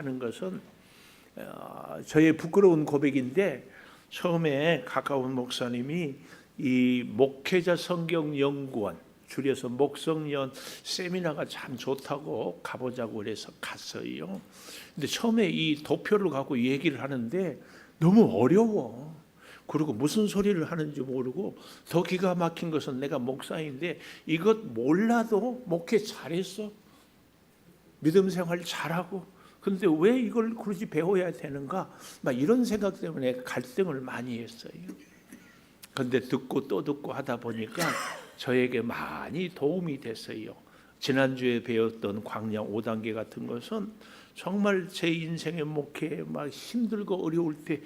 하는 것은 저의 부끄러운 고백인데, 처음에 가까운 목사님이 이 목회자 성경 연구원, 줄여서 목성연 세미나가 참 좋다고 가보자고 그래서 갔어요. 근데 처음에 이 도표를 갖고 얘기를 하는데 너무 어려워. 그리고 무슨 소리를 하는지 모르고, 더 기가 막힌 것은 내가 목사인데 이것 몰라도 목회 잘했어, 믿음 생활 잘하고, 근데 왜 이걸 굳이 배워야 되는가, 막 이런 생각 때문에 갈등을 많이 했어요. 근데 듣고 또 듣고 하다 보니까 저에게 많이 도움이 됐어요. 지난주에 배웠던 광야 5단계 같은 것은 정말 제 인생의 목회에 막 힘들고 어려울 때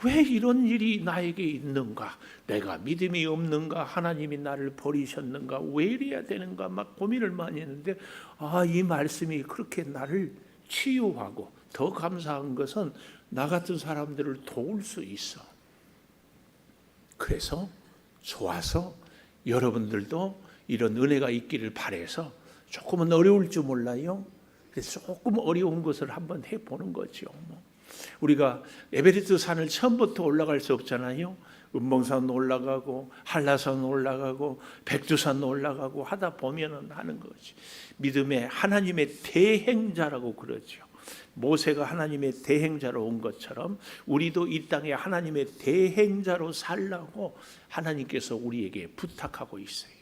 왜 이런 일이 나에게 있는가, 내가 믿음이 없는가, 하나님이 나를 버리셨는가, 왜 이래야 되는가, 막 고민을 많이 했는데, 이 말씀이 그렇게 나를 치유하고, 더 감사한 것은 나 같은 사람들을 도울 수 있어. 그래서 좋아서 여러분들도 이런 은혜가 있기를 바라서, 조금은 어려울 줄 몰라요. 그래서 조금 어려운 것을 한번 해보는 거죠. 우리가 에베레스트 산을 처음부터 올라갈 수 없잖아요. 은봉산 올라가고 한라산 올라가고 백두산 올라가고 하다 보면은 하는 거지. 믿음의 하나님의 대행자라고 그러죠. 모세가 하나님의 대행자로 온 것처럼 우리도 이 땅에 하나님의 대행자로 살라고 하나님께서 우리에게 부탁하고 있어요.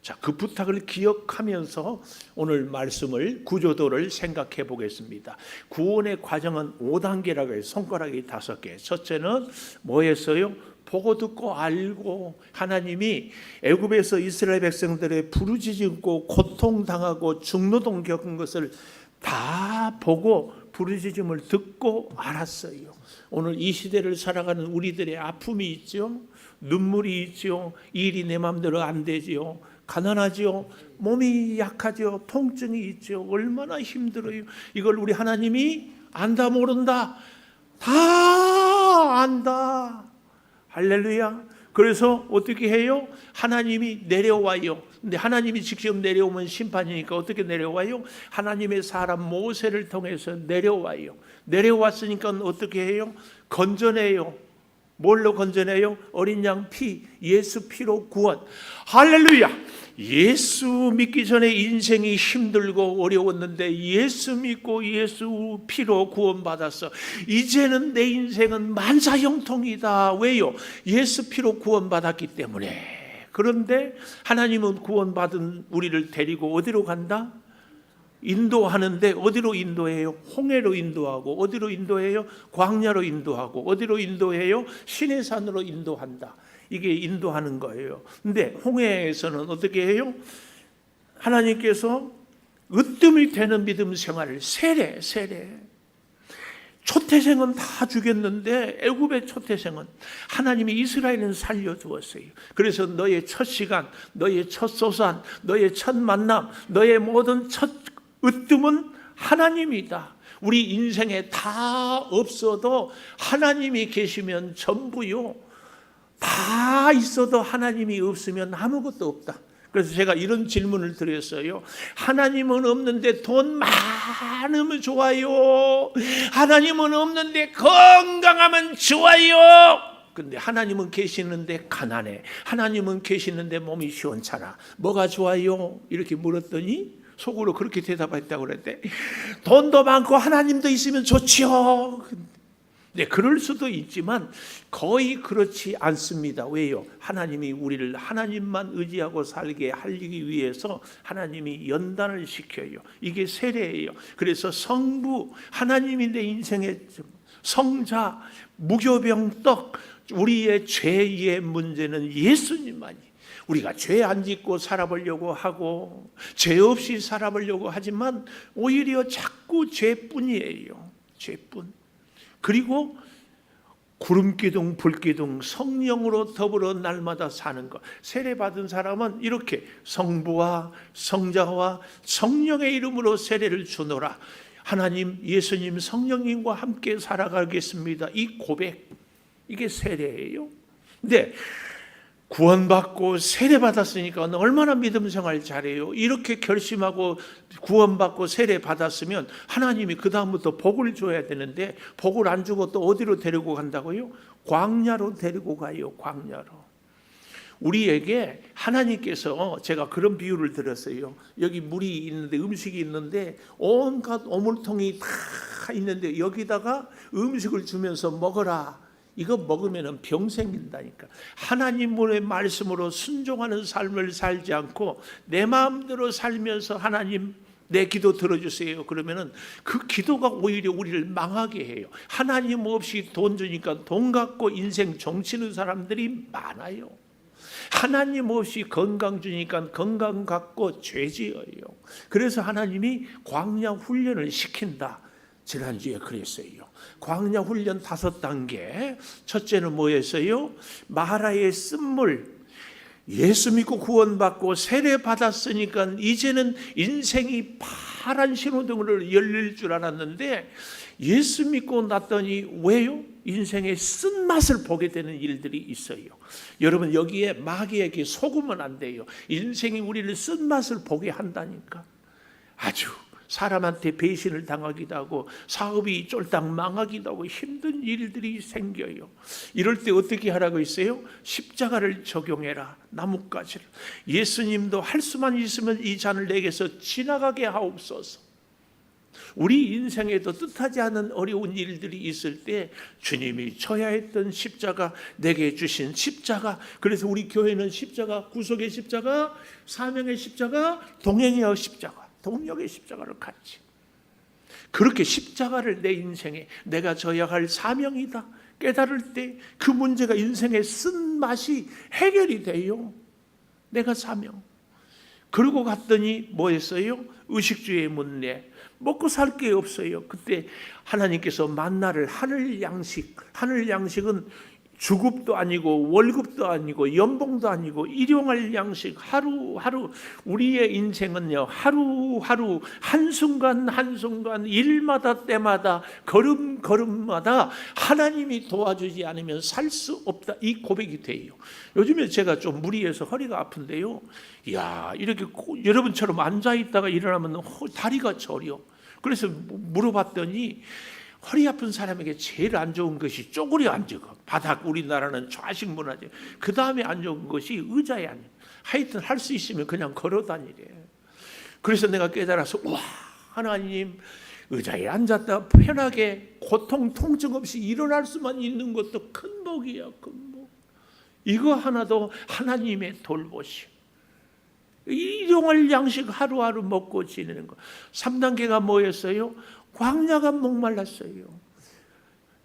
자, 그 부탁을 기억하면서 오늘 말씀을, 구조도를 생각해 보겠습니다. 구원의 과정은 5단계라고 해요. 손가락이 5개. 첫째는 뭐였어요? 보고 듣고 알고, 하나님이 애굽에서 이스라엘 백성들의 부르짖고 고통당하고 중노동 겪은 것을 다 보고 부르짖음을 듣고 알았어요. 오늘 이 시대를 살아가는 우리들의 아픔이 있죠. 눈물이 있죠. 일이 내 마음대로 안 되죠. 가난하죠. 몸이 약하죠. 통증이 있죠. 얼마나 힘들어요. 이걸 우리 하나님이 안다 모른다? 다 안다. 할렐루야. 그래서 어떻게 해요? 하나님이 내려와요. 근데 하나님이 직접 내려오면 심판이니까 어떻게 내려와요? 하나님의 사람 모세를 통해서 내려와요. 내려왔으니까 어떻게 해요? 건져내요. 뭘로 건져내요? 어린 양 피, 예수 피로 구원. 할렐루야. 예수 믿기 전에 인생이 힘들고 어려웠는데 예수 믿고 예수 피로 구원받았어. 이제는 내 인생은 만사형통이다. 왜요? 예수 피로 구원받았기 때문에. 그런데 하나님은 구원받은 우리를 데리고 어디로 간다? 인도하는데 어디로 인도해요? 홍해로 인도하고, 어디로 인도해요? 광야로 인도하고, 어디로 인도해요? 시내산으로 인도한다. 이게 인도하는 거예요. 근데 홍해에서는 어떻게 해요? 하나님께서 으뜸이 되는 믿음 생활을 세례. 초태생은 다 죽였는데 애굽의 초태생은 하나님이 이스라엘은 살려주었어요. 그래서 너의 첫 시간, 너의 첫 소산, 너의 첫 만남, 너의 모든 첫 으뜸은 하나님이다. 우리 인생에 다 없어도 하나님이 계시면 전부요. 다 있어도 하나님이 없으면 아무것도 없다. 그래서 제가 이런 질문을 드렸어요. 하나님은 없는데 돈 많으면 좋아요. 하나님은 없는데 건강하면 좋아요. 근데 하나님은 계시는데 가난해. 하나님은 계시는데 몸이 시원찮아. 뭐가 좋아요? 이렇게 물었더니 속으로 그렇게 대답했다고 그랬대. 돈도 많고 하나님도 있으면 좋지요. 네, 그럴 수도 있지만 거의 그렇지 않습니다. 왜요? 하나님이 우리를 하나님만 의지하고 살게 하기 위해서 하나님이 연단을 시켜요. 이게 세례예요. 그래서 성부, 하나님이 내 인생의 성자, 무교병떡, 우리의 죄의 문제는 예수님만이. 우리가 죄 안 짓고 살아보려고 하고 죄 없이 살아보려고 하지만 오히려 자꾸 죄뿐이에요. 죄뿐. 그리고 구름기둥 불기둥 성령으로 더불어 날마다 사는 것. 세례받은 사람은 이렇게 성부와 성자와 성령의 이름으로 세례를 주노라. 하나님, 예수님, 성령님과 함께 살아가겠습니다. 이 고백, 이게 세례예요. 근데 구원받고 세례받았으니까 얼마나 믿음 생활 잘해요. 이렇게 결심하고 구원받고 세례받았으면 하나님이 그 다음부터 복을 줘야 되는데 복을 안 주고 또 어디로 데리고 간다고요? 광야로 데리고 가요. 광야로. 우리에게 하나님께서, 제가 그런 비유를 들었어요. 여기 물이 있는데, 음식이 있는데 온갖 오물통이 다 있는데 여기다가 음식을 주면서 먹어라. 이거 먹으면 병 생긴다니까. 하나님의 말씀으로 순종하는 삶을 살지 않고 내 마음대로 살면서 하나님 내 기도 들어주세요 그러면은 그 기도가 오히려 우리를 망하게 해요. 하나님 없이 돈 주니까 돈 갖고 인생 정치는 사람들이 많아요. 하나님 없이 건강 주니까 건강 갖고 죄 지어요. 그래서 하나님이 광야 훈련을 시킨다. 지난주에 그랬어요. 광야 훈련 5단계. 첫째는 뭐였어요? 마라의 쓴물. 예수 믿고 구원받고 세례 받았으니까 이제는 인생이 파란 신호등으로 열릴 줄 알았는데 예수 믿고 났더니 왜요? 인생의 쓴맛을 보게 되는 일들이 있어요. 여러분, 여기에 마귀에게 속으면 안 돼요. 인생이 우리를 쓴맛을 보게 한다니까. 아주 사람한테 배신을 당하기도 하고 사업이 쫄딱 망하기도 하고 힘든 일들이 생겨요. 이럴 때 어떻게 하라고 했어요? 십자가를 적용해라. 나뭇가지를. 예수님도 할 수만 있으면 이 잔을 내게서 지나가게 하옵소서. 우리 인생에도 뜻하지 않은 어려운 일들이 있을 때 주님이 져야 했던 십자가, 내게 주신 십자가. 그래서 우리 교회는 십자가, 구속의 십자가, 사명의 십자가, 동행의 십자가, 동력의 십자가를 같이. 그렇게 십자가를 내 인생에 내가 져야 할 사명이다 깨달을 때 그 문제가 인생의 쓴맛이 해결이 돼요. 내가 사명. 그러고 갔더니 뭐였어요? 의식주의 문제. 먹고 살 게 없어요. 그때 하나님께서 만나를 하늘 양식은 주급도 아니고 월급도 아니고 연봉도 아니고 일용할 양식, 하루하루. 우리의 인생은요, 하루하루 한순간 한순간 일마다 때마다 걸음걸음마다 하나님이 도와주지 않으면 살 수 없다. 이 고백이 돼요. 요즘에 제가 좀 무리해서 허리가 아픈데요, 이야, 이렇게 여러분처럼 앉아있다가 일어나면 다리가 저려. 그래서 물어봤더니 허리 아픈 사람에게 제일 안 좋은 것이 쪼그려 앉은 것. 바닥, 우리나라는 좌식 문화재. 그 다음에 안 좋은 것이 의자에 앉는. 하여튼 할 수 있으면 그냥 걸어 다니래. 그래서 내가 깨달아서, 와, 하나님, 의자에 앉았다 편하게 고통, 통증 없이 일어날 수만 있는 것도 큰 복이야, 큰 복. 이거 하나도 하나님의 돌보심. 일용할 양식 하루하루 먹고 지내는 것. 3단계가 뭐였어요? 광야가 목말랐어요.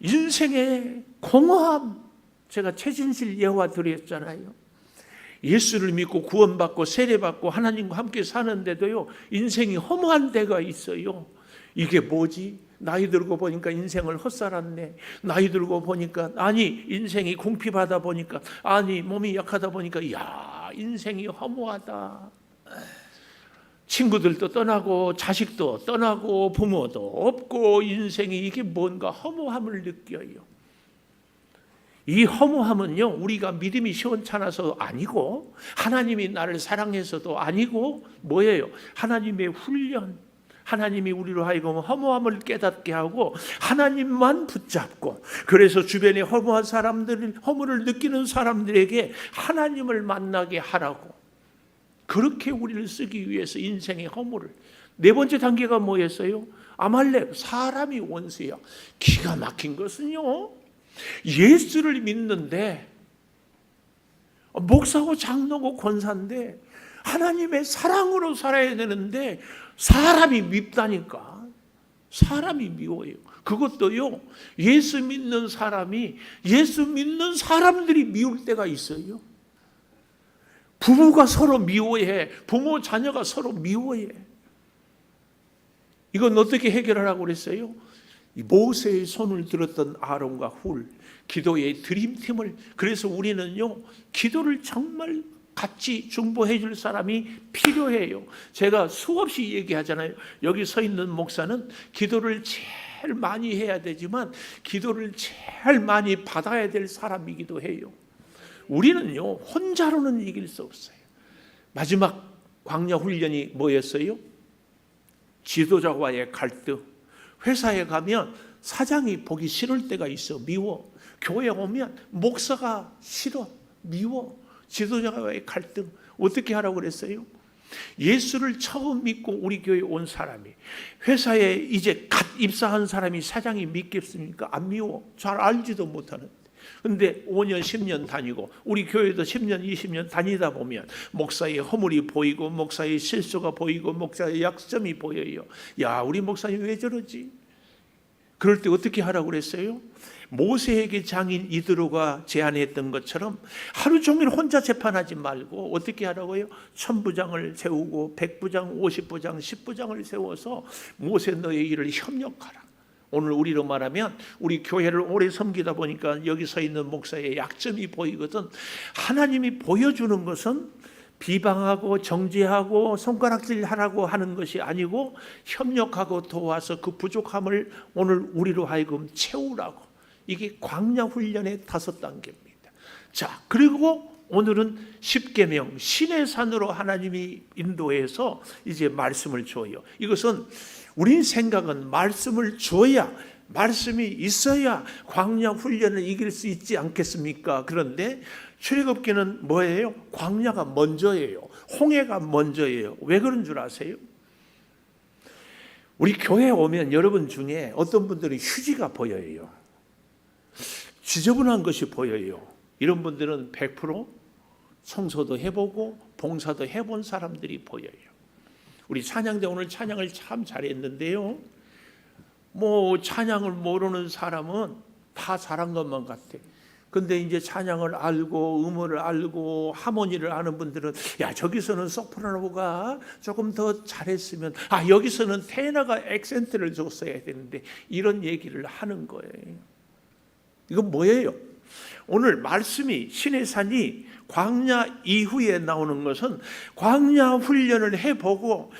인생의 공허함. 제가 최진실 예화 드렸잖아요. 예수를 믿고 구원받고 세례받고 하나님과 함께 사는데도요, 인생이 허무한 데가 있어요. 이게 뭐지? 나이 들고 보니까 인생을 헛살았네. 나이 들고 보니까, 아니, 인생이 궁핍하다 보니까, 아니, 몸이 약하다 보니까, 야, 인생이 허무하다. 친구들도 떠나고 자식도 떠나고 부모도 없고 인생이 이게 뭔가 허무함을 느껴요. 이 허무함은요, 우리가 믿음이 시원찮아서 아니고 하나님이 나를 사랑해서도 아니고 뭐예요? 하나님의 훈련. 하나님이 우리로 하여금 허무함을 깨닫게 하고 하나님만 붙잡고, 그래서 주변에 허무한 사람들, 허무를 느끼는 사람들에게 하나님을 만나게 하라고, 그렇게 우리를 쓰기 위해서 인생의 허물을. 4번째 단계가 뭐였어요? 아말렉, 사람이 원수야. 기가 막힌 것은요, 예수를 믿는데 목사고 장로고 권사인데 하나님의 사랑으로 살아야 되는데 사람이 밉다니까. 사람이 미워요. 그것도요, 예수 믿는 사람이 예수 믿는 사람들이 미울 때가 있어요. 부부가 서로 미워해. 부모 자녀가 서로 미워해. 이건 어떻게 해결하라고 그랬어요? 모세의 손을 들었던 아론과 훌, 기도의 드림팀을. 그래서 우리는요, 기도를 정말 같이 중보해 줄 사람이 필요해요. 제가 수없이 얘기하잖아요. 여기 서 있는 목사는 기도를 제일 많이 해야 되지만 기도를 제일 많이 받아야 될 사람이기도 해요. 우리는요, 혼자로는 이길 수 없어요. 마지막 광야 훈련이 뭐였어요? 지도자와의 갈등. 회사에 가면 사장이 보기 싫을 때가 있어. 미워. 교회 오면 목사가 싫어. 미워. 지도자와의 갈등. 어떻게 하라고 그랬어요? 예수를 처음 믿고 우리 교회에 온 사람이 회사에 이제 갓 입사한 사람이 사장이 믿겠습니까? 안 미워. 잘 알지도 못하는데. 근데 5년 10년 다니고 우리 교회도 10년 20년 다니다 보면 목사의 허물이 보이고 목사의 실수가 보이고 목사의 약점이 보여요. 야, 우리 목사님 왜 저러지? 그럴 때 어떻게 하라고 그랬어요? 모세에게 장인 이드로가 제안했던 것처럼 하루 종일 혼자 재판하지 말고 어떻게 하라고요? 1000부장을 세우고 100부장, 50부장, 10부장을 세워서 모세 너의 일을 협력하라. 오늘 우리로 말하면 우리 교회를 오래 섬기다 보니까 여기 서 있는 목사의 약점이 보이거든. 하나님이 보여주는 것은 비방하고 정죄하고 손가락질하라고 하는 것이 아니고 협력하고 도와서 그 부족함을 오늘 우리로 하여금 채우라고. 이게 광야 훈련의 5단계입니다. 자, 그리고 오늘은 십계명, 신의 산으로 하나님이 인도해서 이제 말씀을 줘요. 이것은 우린 생각은 말씀을 줘야, 말씀이 있어야 광야 훈련을 이길 수 있지 않겠습니까? 그런데 출애굽기는 뭐예요? 광야가 먼저예요. 홍해가 먼저예요. 왜 그런 줄 아세요? 우리 교회에 오면 여러분 중에 어떤 분들은 휴지가 보여요. 지저분한 것이 보여요. 이런 분들은 100% 청소도 해보고 봉사도 해본 사람들이 보여요. 우리 찬양대 오늘 찬양을 참 잘했는데요. 뭐 찬양을 모르는 사람은 다 잘한 것만 같아. 근데 이제 찬양을 알고 음을 알고 하모니를 아는 분들은 야, 저기서는 소프라노가 조금 더 잘했으면, 아, 여기서는 테너가 액센트를 줬어야 되는데, 이런 얘기를 하는 거예요. 이건 뭐예요? 오늘 말씀이 신의 산이 광야 이후에 나오는 것은 광야 훈련을 해보고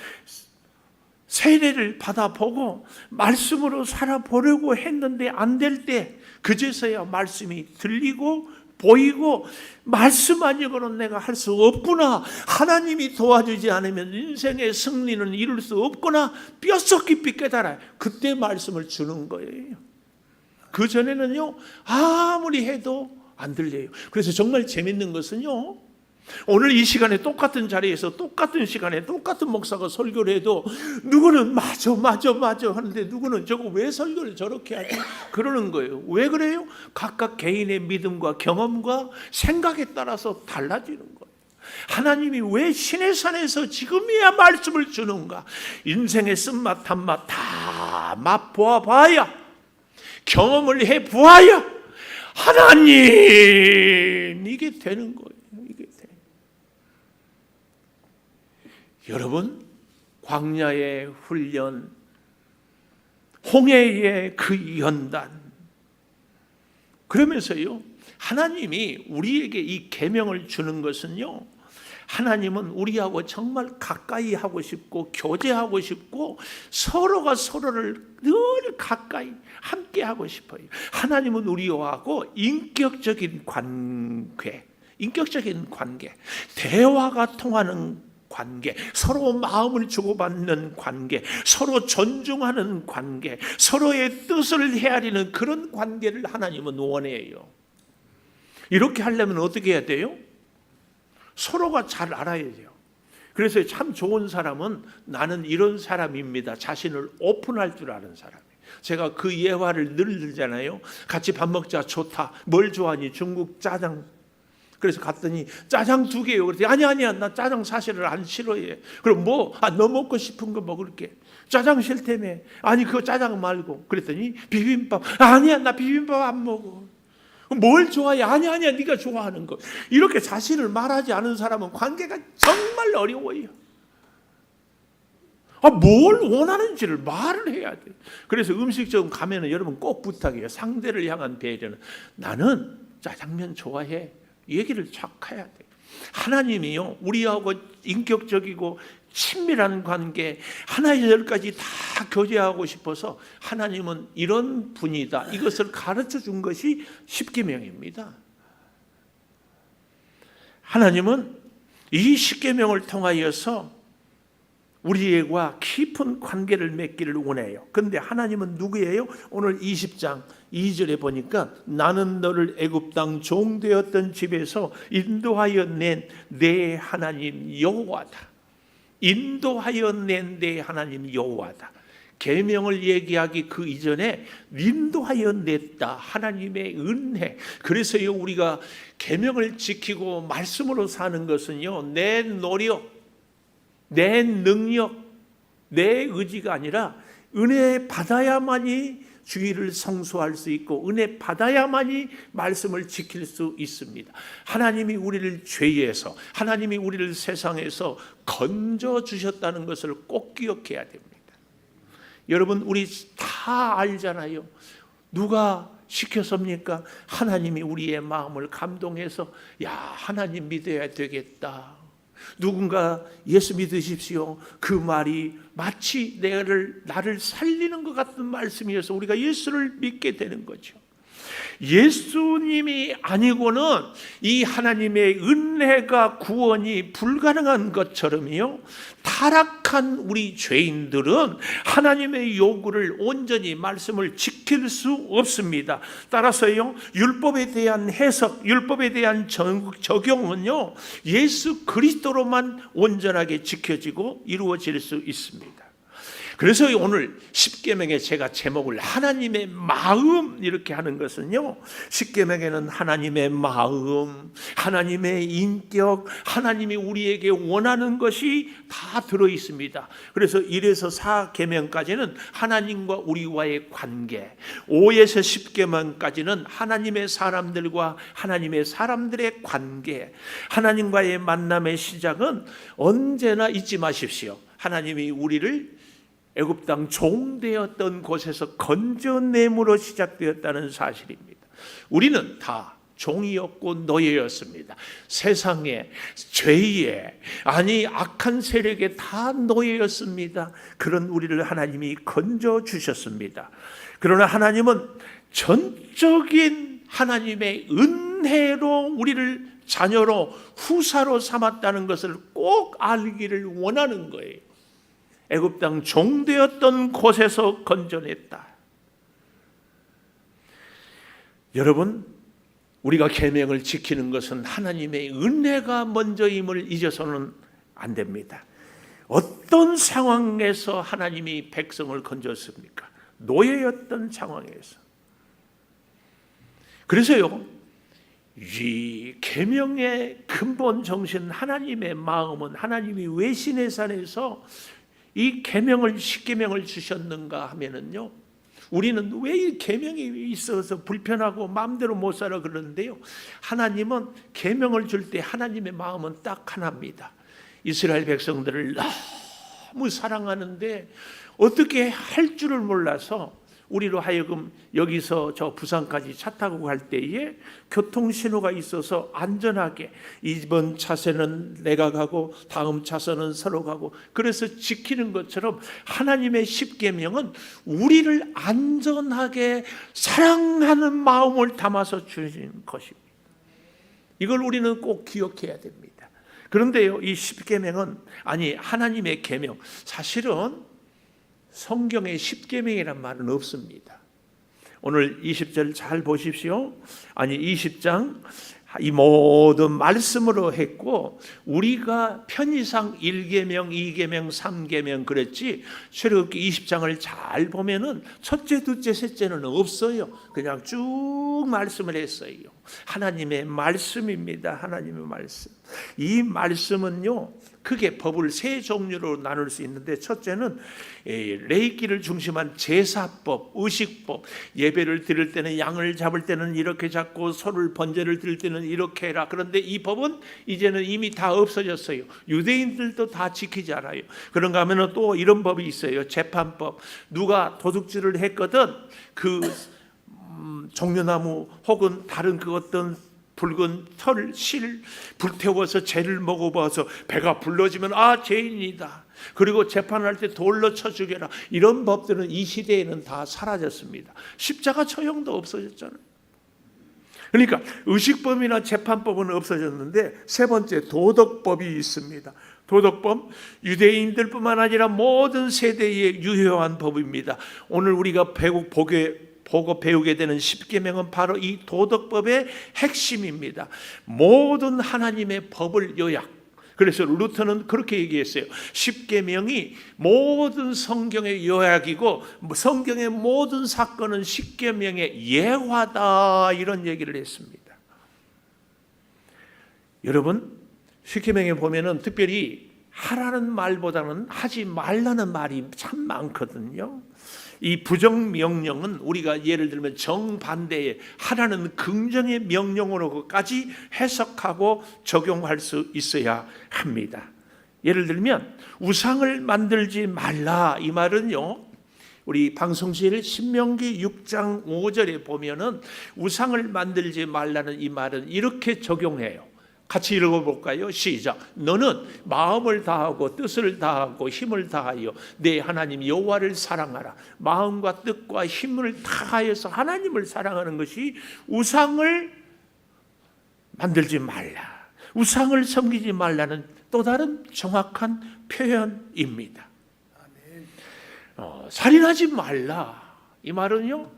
세례를 받아보고 말씀으로 살아보려고 했는데 안 될 때 그제서야 말씀이 들리고 보이고 말씀 아니고는 내가 할 수 없구나, 하나님이 도와주지 않으면 인생의 승리는 이룰 수 없구나 뼛속 깊이 깨달아요. 그때 말씀을 주는 거예요. 그전에는요, 아무리 해도 안 들려요. 그래서 정말 재밌는 것은요, 오늘 이 시간에 똑같은 자리에서 똑같은 시간에 똑같은 목사가 설교를 해도 누구는 맞아 하는데 누구는 저거 왜 설교를 저렇게 하지? 그러는 거예요. 왜 그래요? 각각 개인의 믿음과 경험과 생각에 따라서 달라지는 거예요. 하나님이 왜 신의 산에서 지금이야 말씀을 주는가? 인생의 쓴맛 단맛 다 맛보아봐야, 경험을 해보아야 하나님, 이게 되는 거예요. 이게 돼. 여러분, 광야의 훈련, 홍해의 그 연단, 그러면서요, 하나님이 우리에게 이 계명을 주는 것은요, 하나님은 우리하고 정말 가까이 하고 싶고 교제하고 싶고 서로가 서로를 늘 가까이 함께 하고 싶어요. 하나님은 우리하고 인격적인 관계, 대화가 통하는 관계, 서로 마음을 주고받는 관계, 서로 존중하는 관계, 서로의 뜻을 헤아리는 그런 관계를 하나님은 원해요. 이렇게 하려면 어떻게 해야 돼요? 서로가 잘 알아야 돼요. 그래서 참 좋은 사람은 나는 이런 사람입니다. 자신을 오픈할 줄 아는 사람이에요. 제가 그 예화를 늘 들잖아요. 같이 밥 먹자. 좋다. 뭘 좋아하니? 중국 짜장. 그래서 갔더니 짜장 2개요. 그랬더니 아니야. 나 짜장 사실을 안 싫어해. 그럼 뭐? 너 먹고 싶은 거 먹을게. 짜장 싫다며. 아니 그거 짜장 말고. 그랬더니 비빔밥. 아니야. 나 비빔밥 안 먹어. 뭘 좋아해? 아니야, 네가 좋아하는 거. 이렇게 자신을 말하지 않은 사람은 관계가 정말 어려워요. 뭘 원하는지를 말을 해야 돼. 그래서 음식점 가면은 여러분 꼭 부탁해요. 상대를 향한 배려는 나는 짜장면 좋아해. 얘기를 착 해야 돼. 하나님이요, 우리하고 인격적이고 친밀한 관계, 하나의 열까지 다 교제하고 싶어서 하나님은 이런 분이다, 이것을 가르쳐 준 것이 십계명입니다. 하나님은 이 십계명을 통하여서 우리와 깊은 관계를 맺기를 원해요. 그런데 하나님은 누구예요? 오늘 20장 2절에 보니까 나는 너를 애굽 땅 종되었던 집에서 인도하여 낸 내 하나님 여호와다. 인도하여 낸 내 하나님 여호와다. 계명을 얘기하기 그 이전에 인도하여 냈다. 하나님의 은혜. 그래서요, 우리가 계명을 지키고 말씀으로 사는 것은요, 내 노력, 내 능력, 내 의지가 아니라 은혜 받아야만이 주의를 성수할 수 있고 은혜 받아야만이 말씀을 지킬 수 있습니다. 하나님이 우리를 죄에서, 하나님이 우리를 세상에서 건져주셨다는 것을 꼭 기억해야 됩니다. 여러분, 우리 다 알잖아요. 누가 시켰습니까? 하나님이 우리의 마음을 감동해서 야, 하나님 믿어야 되겠다. 누군가 예수 믿으십시오. 그 말이 마치 나를 살리는 것 같은 말씀이어서 우리가 예수를 믿게 되는 거죠. 예수님이 아니고는 이 하나님의 은혜가 구원이 불가능한 것처럼요, 타락한 우리 죄인들은 하나님의 요구를 온전히 말씀을 지킬 수 없습니다. 따라서요, 율법에 대한 해석, 율법에 대한 적용은요, 예수 그리스도로만 온전하게 지켜지고 이루어질 수 있습니다. 그래서 오늘 십계명에 제가 제목을 하나님의 마음 이렇게 하는 것은요, 십계명에는 하나님의 마음, 하나님의 인격, 하나님이 우리에게 원하는 것이 다 들어 있습니다. 그래서 1에서 4계명까지는 하나님과 우리와의 관계, 5에서 10계명까지는 하나님의 사람들과 하나님의 사람들의 관계, 하나님과의 만남의 시작은 언제나 잊지 마십시오. 하나님이 우리를 애굽 땅 종되었던 곳에서 건져냄으로 시작되었다는 사실입니다. 우리는 다 종이었고 노예였습니다. 세상에, 죄에, 악한 세력에 다 노예였습니다. 그런 우리를 하나님이 건져주셨습니다. 그러나 하나님은 전적인 하나님의 은혜로 우리를 자녀로, 후사로 삼았다는 것을 꼭 알기를 원하는 거예요. 애굽 땅 종되었던 곳에서 건져냈다. 여러분, 우리가 계명을 지키는 것은 하나님의 은혜가 먼저임을 잊어서는 안 됩니다. 어떤 상황에서 하나님이 백성을 건졌습니까? 노예였던 상황에서. 그래서요, 이 계명의 근본 정신, 하나님의 마음은 하나님이 왜 시내 산에서 이 계명을, 십계명을 주셨는가 하면은요, 우리는 왜 이 계명이 있어서 불편하고 마음대로 못 살아 그러는데요, 하나님은 계명을 줄 때 하나님의 마음은 딱 하나입니다. 이스라엘 백성들을 너무 사랑하는데 어떻게 할 줄을 몰라서 우리로 하여금 여기서 저 부산까지 차 타고 갈 때에 교통신호가 있어서 안전하게 이번 차선은 내가 가고 다음 차선은 서로 가고, 그래서 지키는 것처럼 하나님의 십계명은 우리를 안전하게 사랑하는 마음을 담아서 주신 것입니다. 이걸 우리는 꼭 기억해야 됩니다. 그런데요, 이 십계명은, 하나님의 계명, 사실은 성경에 십계명이란 말은 없습니다. 오늘 20절 잘 보십시오. 20장 이 모든 말씀으로 했고, 우리가 편의상 1계명, 2계명, 3계명 그랬지, 출애굽기 20장을 잘 보면은 첫째, 둘째, 셋째는 없어요. 그냥 쭉 말씀을 했어요. 하나님의 말씀입니다. 하나님의 말씀. 이 말씀은요, 크게 법을 세 종류로 나눌 수 있는데, 첫째는 레위기를 중심한 제사법, 의식법, 예배를 드릴 때는 양을 잡을 때는 이렇게 잡고 소를 번제를 드릴 때는 이렇게 해라. 그런데 이 법은 이제는 이미 다 없어졌어요. 유대인들도 다 지키지 않아요. 그런가 하면 또 이런 법이 있어요. 재판법. 누가 도둑질을 했거든, 그 종려나무 혹은 다른 그 어떤 붉은 실 불태워서 죄를 먹어봐서 배가 불러지면 죄인이다. 그리고 재판할 때 돌로 쳐 죽여라. 이런 법들은 이 시대에는 다 사라졌습니다. 십자가 처형도 없어졌잖아요. 그러니까 의식법이나 재판법은 없어졌는데 세 번째 도덕법이 있습니다. 도덕법, 유대인들뿐만 아니라 모든 세대에 유효한 법입니다. 오늘 우리가 보고 배우게 되는 십계명은 바로 이 도덕법의 핵심입니다. 모든 하나님의 법을 요약. 그래서 루터는 그렇게 얘기했어요. 십계명이 모든 성경의 요약이고 성경의 모든 사건은 십계명의 예화다, 이런 얘기를 했습니다. 여러분, 십계명에 보면은 특별히 하라는 말보다는 하지 말라는 말이 참 많거든요. 이 부정명령은 우리가 예를 들면 정반대의 하라는 긍정의 명령으로까지 해석하고 적용할 수 있어야 합니다. 예를 들면 우상을 만들지 말라, 이 말은요, 우리 방송실 신명기 6장 5절에 보면은 우상을 만들지 말라는 이 말은 이렇게 적용해요. 같이 읽어볼까요? 시작. 너는 마음을 다하고 뜻을 다하고 힘을 다하여 내 하나님 여호와를 사랑하라. 마음과 뜻과 힘을 다하여서 하나님을 사랑하는 것이 우상을 만들지 말라, 우상을 섬기지 말라는 또 다른 정확한 표현입니다. 살인하지 말라, 이 말은요,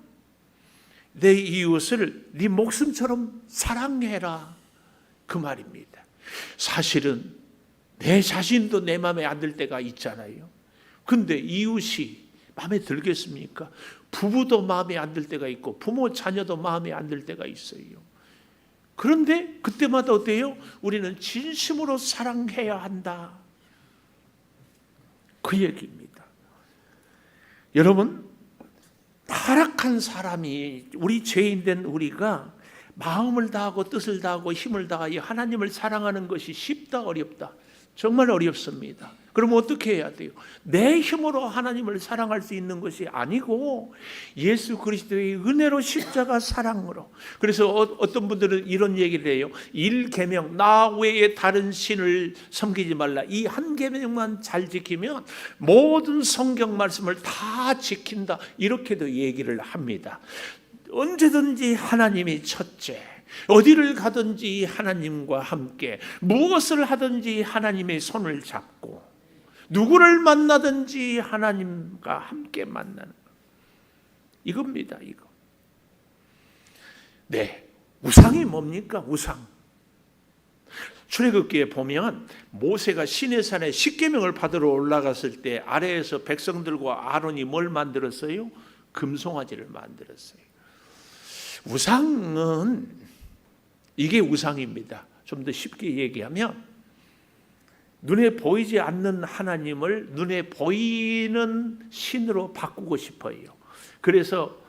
내 이웃을 네 목숨처럼 사랑해라, 그 말입니다. 사실은 내 자신도 내 마음에 안 들 때가 있잖아요. 근데 이웃이 마음에 들겠습니까? 부부도 마음에 안 들 때가 있고 부모 자녀도 마음에 안 들 때가 있어요. 그런데 그때마다 어때요? 우리는 진심으로 사랑해야 한다, 그 얘기입니다. 여러분, 타락한 사람이, 우리 죄인된 우리가 마음을 다하고 뜻을 다하고 힘을 다하여 하나님을 사랑하는 것이 쉽다, 어렵다? 정말 어렵습니다. 그럼 어떻게 해야 돼요? 내 힘으로 하나님을 사랑할 수 있는 것이 아니고 예수 그리스도의 은혜로, 십자가 사랑으로. 그래서 어떤 분들은 이런 얘기를 해요. 1계명, 나 외에 다른 신을 섬기지 말라, 이 한 계명만 잘 지키면 모든 성경 말씀을 다 지킨다, 이렇게도 얘기를 합니다. 언제든지 하나님이 첫째, 어디를 가든지 하나님과 함께, 무엇을 하든지 하나님의 손을 잡고, 누구를 만나든지 하나님과 함께 만나는, 이겁니다, 이거. 네, 우상이 뭡니까? 우상. 출애굽기에 보면 모세가 시내산에 십계명을 받으러 올라갔을 때 아래에서 백성들과 아론이 뭘 만들었어요? 금송아지를 만들었어요. 우상은, 이게 우상입니다. 좀 더 쉽게 얘기하면 눈에 보이지 않는 하나님을 눈에 보이는 신으로 바꾸고 싶어요. 그래서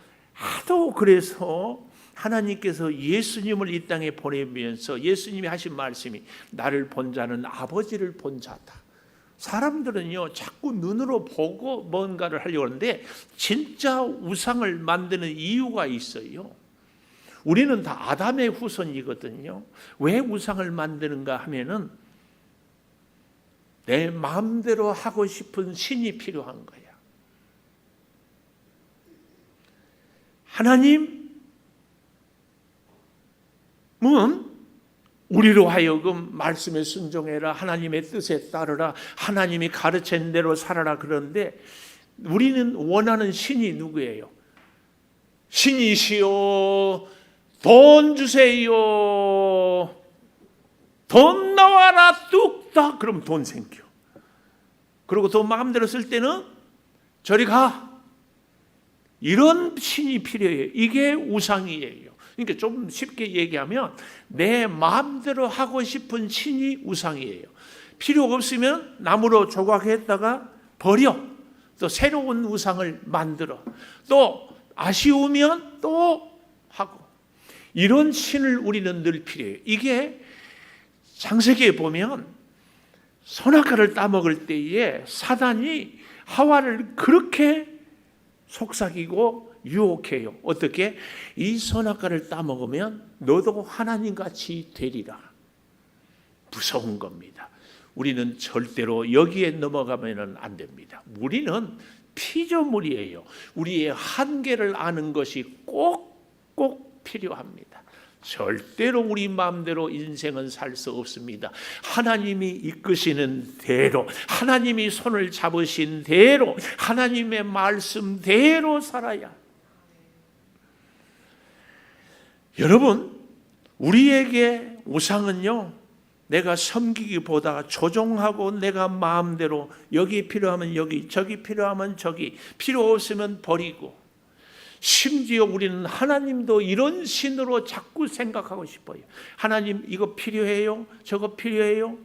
하나님께서 예수님을 이 땅에 보내면서 예수님이 하신 말씀이 나를 본 자는 아버지를 본 자다. 사람들은요, 자꾸 눈으로 보고 뭔가를 하려고 하는데 진짜 우상을 만드는 이유가 있어요. 우리는 다 아담의 후손이거든요. 왜 우상을 만드는가 하면은 내 마음대로 하고 싶은 신이 필요한 거야. 하나님은 우리로 하여금 말씀에 순종해라, 하나님의 뜻에 따르라, 하나님이 가르친 대로 살아라, 그런데 우리는 원하는 신이 누구예요? 신이시여 돈 주세요, 돈 나와라, 뚝딱, 그럼 돈 생겨. 그리고 돈 마음대로 쓸 때는 저리 가, 이런 신이 필요해요. 이게 우상이에요. 그러니까 좀 쉽게 얘기하면 내 마음대로 하고 싶은 신이 우상이에요. 필요 없으면 나무로 조각했다가 버려, 또 새로운 우상을 만들어, 또 아쉬우면 또 하고, 이런 신을 우리는 늘 필요해요. 이게 창세기에 보면 선악과를 따먹을 때에 사단이 하와를 그렇게 속삭이고 유혹해요. 어떻게? 이 선악과를 따먹으면 너도 하나님같이 되리라. 무서운 겁니다. 우리는 절대로 여기에 넘어가면 안 됩니다. 우리는 피조물이에요. 우리의 한계를 아는 것이 꼭 필요합니다. 절대로 우리 마음대로 인생은 살 수 없습니다. 하나님이 이끄시는 대로, 하나님이 손을 잡으신 대로, 하나님의 말씀대로 살아야. 여러분, 우리에게 우상은요, 내가 섬기기보다 조종하고 내가 마음대로 여기 필요하면 여기, 저기 필요하면 저기, 필요 없으면 버리고, 심지어 우리는 하나님도 이런 신으로 자꾸 생각하고 싶어요. 하나님 이거 필요해요? 저거 필요해요?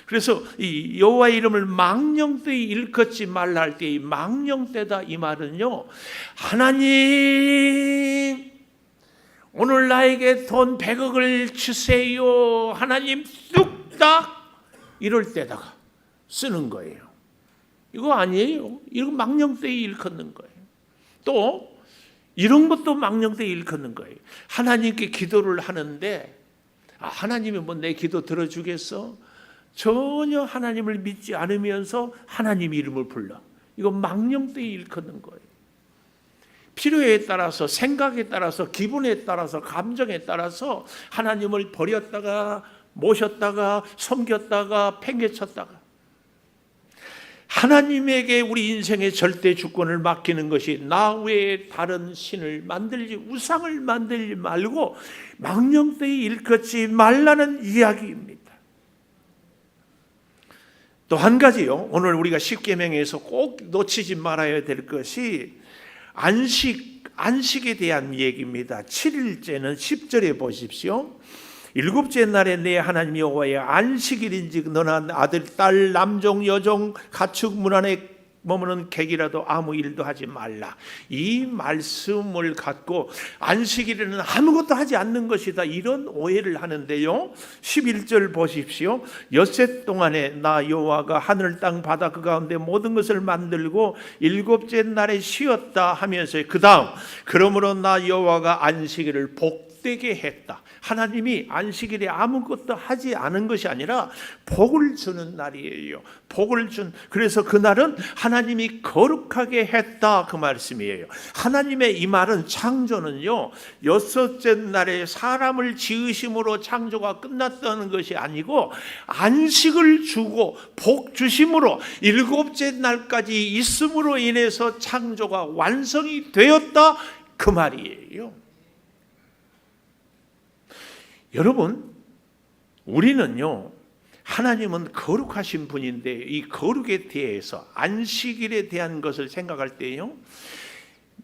그래서 이 여호와의 이름을 망령되이 일컫지 말라 할 때 이 망령되다 이 말은요, 하나님 오늘 나에게 돈 100억을 주세요. 하나님 뚝딱 이럴 때다가 쓰는 거예요. 이거 아니에요. 이거 망령되이 일컫는 거예요. 또 이런 것도 망령되이 일컫는 거예요. 하나님께 기도를 하는데 하나님이 뭐 내 기도 들어주겠어? 전혀 하나님을 믿지 않으면서 하나님 이름을 불러. 이거 망령되이 일컫는 거예요. 필요에 따라서, 생각에 따라서, 기분에 따라서, 감정에 따라서 하나님을 버렸다가 모셨다가 섬겼다가 팽개쳤다가, 하나님에게 우리 인생의 절대 주권을 맡기는 것이 나 외에 다른 신을 만들지, 우상을 만들지 말고 망령되이 일컫지 말라는 이야기입니다. 또 한 가지요, 오늘 우리가 십계명에서 꼭 놓치지 말아야 될 것이 안식에 대한 얘기입니다. 7일째는 10절에 보십시오. 일곱째 날에 내 하나님 여호와의 안식일인즉 너나 아들, 딸, 남종, 여종, 가축, 문 안에 머무는 객이라도 아무 일도 하지 말라. 이 말씀을 갖고 안식일에는 아무것도 하지 않는 것이다, 이런 오해를 하는데요. 11절 보십시오. 엿새 동안에 나 여호와가 하늘 땅 바다 그 가운데 모든 것을 만들고 일곱째 날에 쉬었다 하면서 그 다음, 그러므로 나 여호와가 안식일을 복되게 했다. 하나님이 안식일에 아무것도 하지 않은 것이 아니라 복을 주는 날이에요. 복을 준, 그래서 그날은 하나님이 거룩하게 했다, 그 말씀이에요. 하나님의 이 말은, 창조는요, 여섯째 날에 사람을 지으심으로 창조가 끝났다는 것이 아니고 안식을 주고 복 주심으로 일곱째 날까지 있음으로 인해서 창조가 완성이 되었다, 그 말이에요. 여러분, 우리는요, 하나님은 거룩하신 분인데 이 거룩에 대해서, 안식일에 대한 것을 생각할 때요,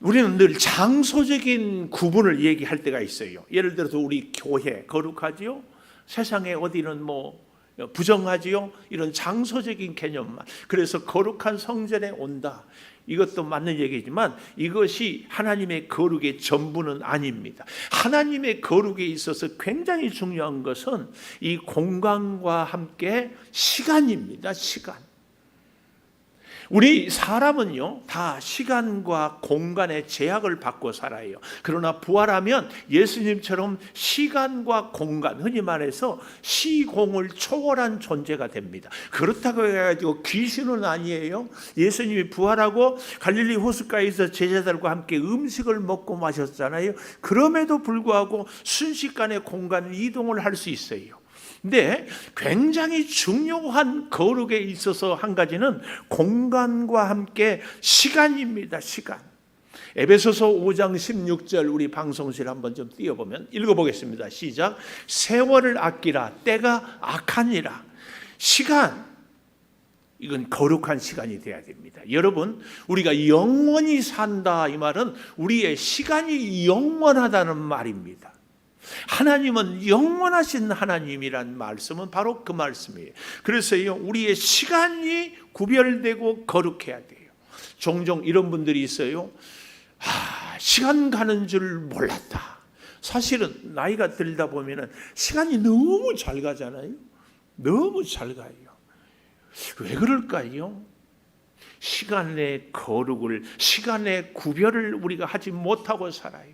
우리는 늘 장소적인 구분을 얘기할 때가 있어요. 예를 들어서 우리 교회 거룩하지요? 세상에 어디는 뭐 부정하지요? 이런 장소적인 개념만. 그래서 거룩한 성전에 온다, 이것도 맞는 얘기지만 이것이 하나님의 거룩의 전부는 아닙니다. 하나님의 거룩에 있어서 굉장히 중요한 것은 이 공간과 함께 시간입니다. 시간. 우리 사람은요, 다 시간과 공간의 제약을 받고 살아요. 그러나 부활하면 예수님처럼 시간과 공간, 흔히 말해서 시공을 초월한 존재가 됩니다. 그렇다고 해가지고 귀신은 아니에요. 예수님이 부활하고 갈릴리 호숫가에서 제자들과 함께 음식을 먹고 마셨잖아요. 그럼에도 불구하고 순식간에 공간 이동을 할 수 있어요. 근데 굉장히 중요한 거룩에 있어서 한 가지는 공간과 함께 시간입니다. 시간. 에베소서 5장 16절 우리 방송실 한번 좀 띄워보면 읽어보겠습니다. 시작. 세월을 아끼라, 때가 악하니라. 시간, 이건 거룩한 시간이 돼야 됩니다. 여러분, 우리가 영원히 산다, 이 말은 우리의 시간이 영원하다는 말입니다. 하나님은 영원하신 하나님이란 말씀은 바로 그 말씀이에요. 그래서요, 우리의 시간이 구별되고 거룩해야 돼요. 종종 이런 분들이 있어요. 시간 가는 줄 몰랐다. 사실은 나이가 들다 보면 시간이 너무 잘 가잖아요. 너무 잘 가요. 왜 그럴까요? 시간의 거룩을, 시간의 구별을 우리가 하지 못하고 살아요.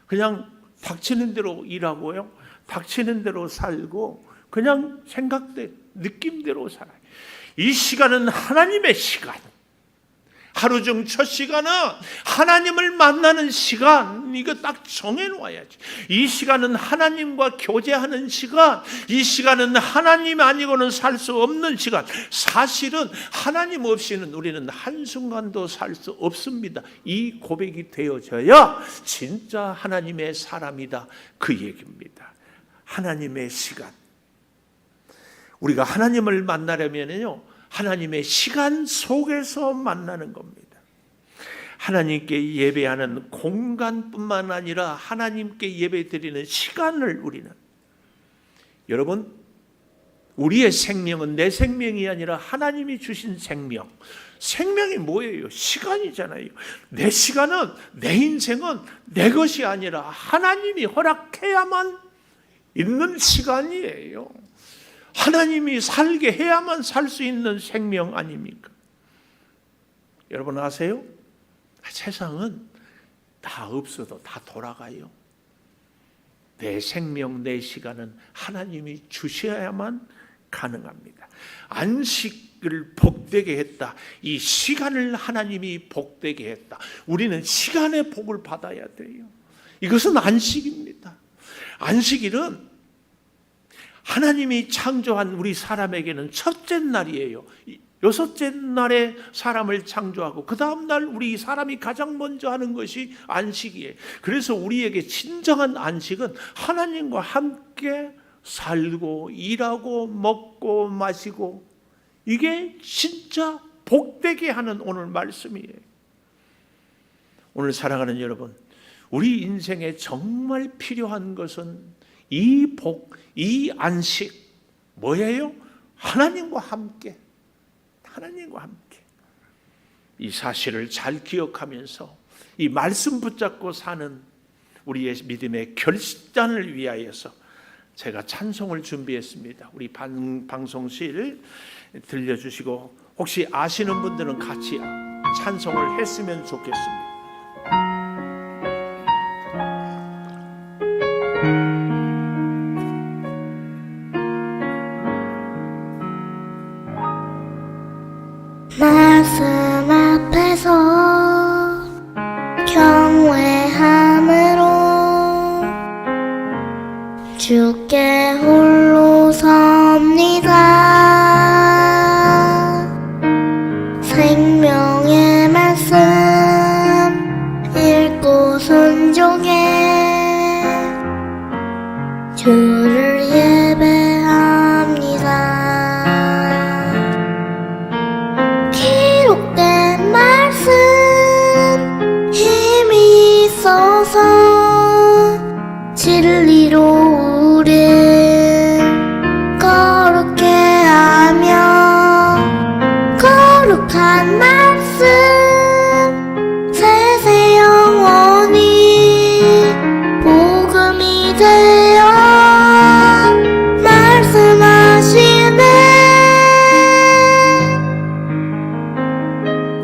그냥 닥치는 대로 일하고요, 닥치는 대로 살고 그냥 생각대, 느낌대로 살아요. 이 시간은 하나님의 시간, 하루 중 첫 시간은 하나님을 만나는 시간, 이거 딱 정해놓아야지. 이 시간은 하나님과 교제하는 시간, 이 시간은 하나님 아니고는 살 수 없는 시간. 사실은 하나님 없이는 우리는 한순간도 살 수 없습니다. 이 고백이 되어져야 진짜 하나님의 사람이다, 그 얘기입니다. 하나님의 시간. 우리가 하나님을 만나려면요, 하나님의 시간 속에서 만나는 겁니다. 하나님께 예배하는 공간뿐만 아니라 하나님께 예배드리는 시간을 우리는, 여러분, 우리의 생명은 내 생명이 아니라 하나님이 주신 생명. 생명이 뭐예요? 시간이잖아요. 내 시간은, 내 인생은 내 것이 아니라 하나님이 허락해야만 있는 시간이에요. 하나님이 살게 해야만 살 수 있는 생명 아닙니까? 여러분 아세요? 세상은 다 없어도 다 돌아가요. 내 생명, 내 시간은 하나님이 주셔야만 가능합니다. 안식을 복되게 했다. 이 시간을 하나님이 복되게 했다. 우리는 시간의 복을 받아야 돼요. 이것은 안식입니다. 안식일은 하나님이 창조한 우리 사람에게는 첫째 날이에요. 여섯째 날에 사람을 창조하고 그 다음 날 우리 사람이 가장 먼저 하는 것이 안식이에요. 그래서 우리에게 진정한 안식은 하나님과 함께 살고 일하고 먹고 마시고, 이게 진짜 복되게 하는 오늘 말씀이에요. 오늘 사랑하는 여러분, 우리 인생에 정말 필요한 것은 이 복, 이 안식, 뭐예요? 하나님과 함께, 하나님과 함께. 이 사실을 잘 기억하면서 이 말씀 붙잡고 사는 우리의 믿음의 결단을 위하여서 제가 찬송을 준비했습니다. 우리 방송실 들려주시고, 혹시 아시는 분들은 같이 찬송을 했으면 좋겠습니다. 말씀 앞에서 경외함으로 주께 홀로 섭니다. 생명의 말씀 읽고 순종해 주를 예배합니다. 기록된 말씀 힘이 있어서 진리로 우린 거룩해 하며, 거룩한 말씀 세세 영원히 복음이 되어 말씀하시네.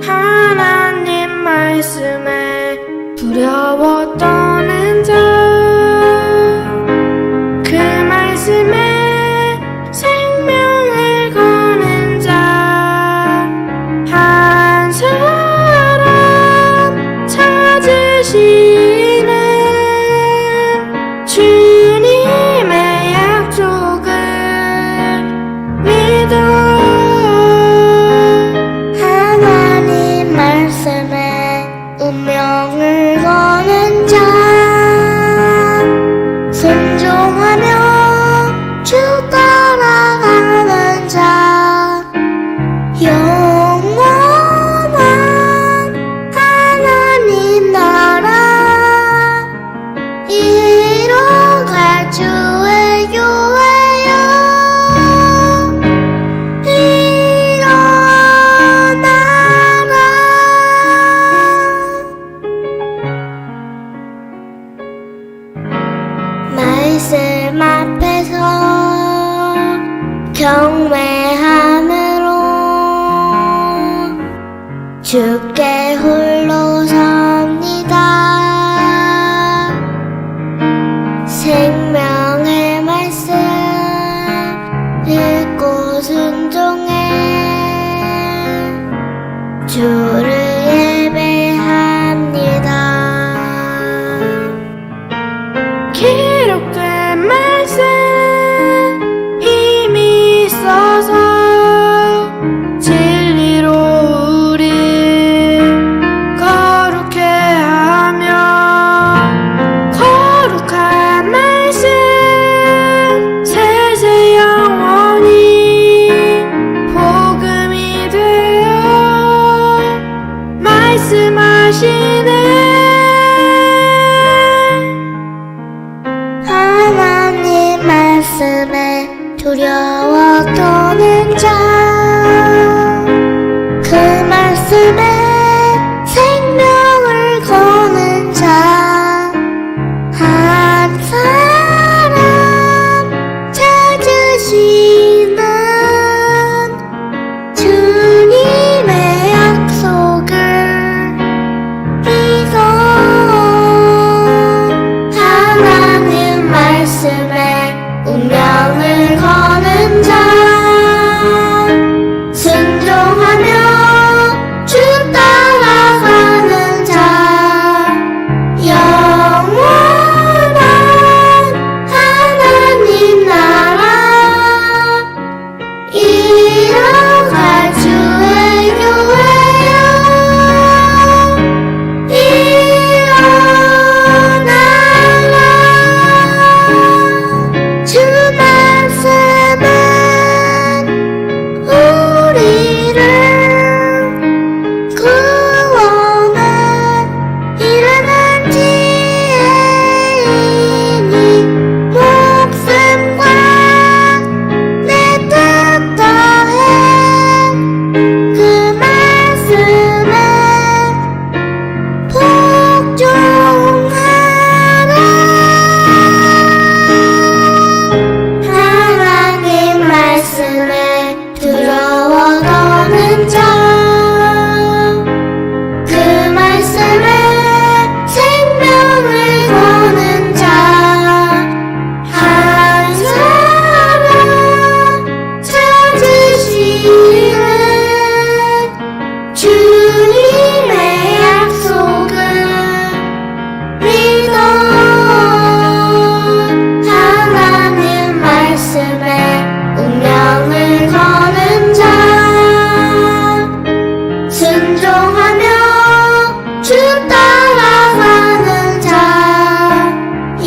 하나님 말씀에 두려워 떠는 자, 그 말씀에 생명을 거는 자, 한 사람 찾으시는 주님의 약속을 믿어. 하나님 말씀에 운명을 거는 자, 순종하며 주 따라가는 자, 영원한 하나님 나라 이뤄갈 주의 교회여 일어나라. 말씀 앞에서 경외함으로 주께 홀로 섭니다. 생명의 말씀 읽고 순종해 주를 기록된 말씀 힘이 있어서 진리로 우리 거룩해 하며 거룩한 말씀 세세 영원히 복음이 되어 말씀하시네. 하나님 말씀에 두려워 떠는 자, 그 말씀에 생명을 거는 자, 한 사람 찾으시는 주님의 약속을 믿어. 하나님 말씀에 운명을 거는 자, 순종하며 주 따라가는 자, 영원한 하나님 나라 이어갈 주의 교회여 일어나라. 주 말씀은 우리를 구원에 이르는 지혜이니 목숨과 내 뜻 다해 그 말씀에 복종하라. 하나님 말씀에 두려워 떠는 자, 그 말씀에 생명을 거는 자, 한 사람 찾으시는 주님의 약속을 믿어. 하나님 말씀에 운명을 거는 자, 순종하며 주 따라가는 자,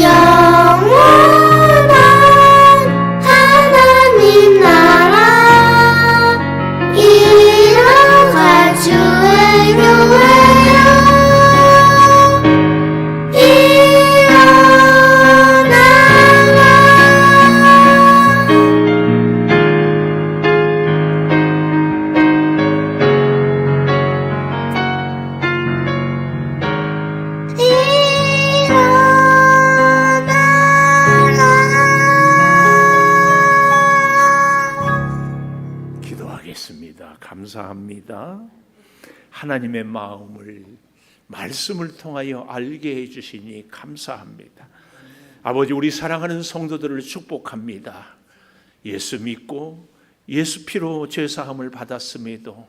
영원한 하나님 나라 이어갈 주의 교회여 일어나라. 기도하겠습니다. 감사합니다. 하나님의 마음을 말씀을 통하여 알게 해주시니 감사합니다. 아버지, 우리 사랑하는 성도들을 축복합니다. 예수 믿고 예수 피로 죄사함을 받았음에도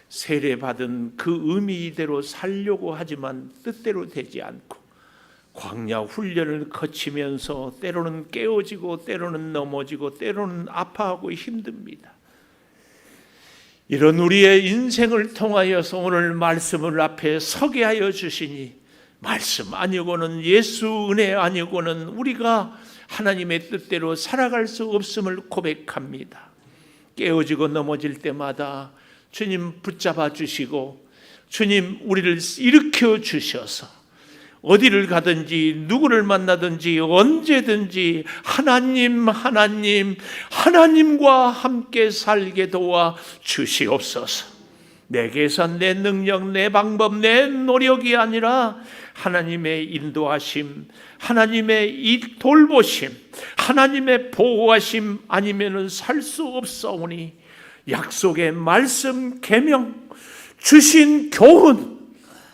세례받은 그 의미 이대로 살려고 하지만 뜻대로 되지 않고 광야 훈련을 거치면서 때로는 깨어지고 때로는 넘어지고 때로는 아파하고 힘듭니다. 이런 우리의 인생을 통하여서 오늘 말씀을 앞에 서게 하여 주시니 말씀 아니고는 예수 은혜 아니고는 우리가 하나님의 뜻대로 살아갈 수 없음을 고백합니다. 깨어지고 넘어질 때마다 주님 붙잡아 주시고 주님 우리를 일으켜 주셔서 어디를 가든지 누구를 만나든지 언제든지 하나님과 함께 살게 도와 주시옵소서. 내 계산, 내 능력, 내 방법, 내 노력이 아니라 하나님의 인도하심, 하나님의 이 돌보심, 하나님의 보호하심 아니면은 살 수 없사오니 약속의 말씀 계명 주신 교훈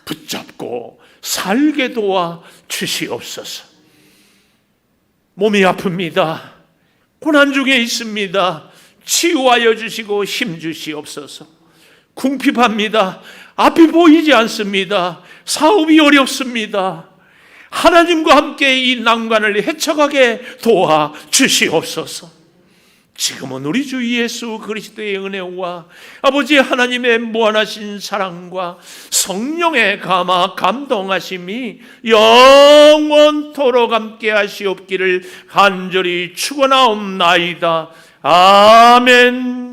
붙잡고 살게 도와 주시옵소서. 몸이 아픕니다. 고난 중에 있습니다. 치유하여 주시고 힘 주시옵소서. 궁핍합니다. 앞이 보이지 않습니다. 사업이 어렵습니다. 하나님과 함께 이 난관을 헤쳐가게 도와 주시옵소서. 지금은 우리 주 예수 그리스도의 은혜와 아버지 하나님의 무한하신 사랑과 성령의 감화 감동하심이 영원토록 함께 하시옵기를 간절히 축원하옵나이다. 아멘.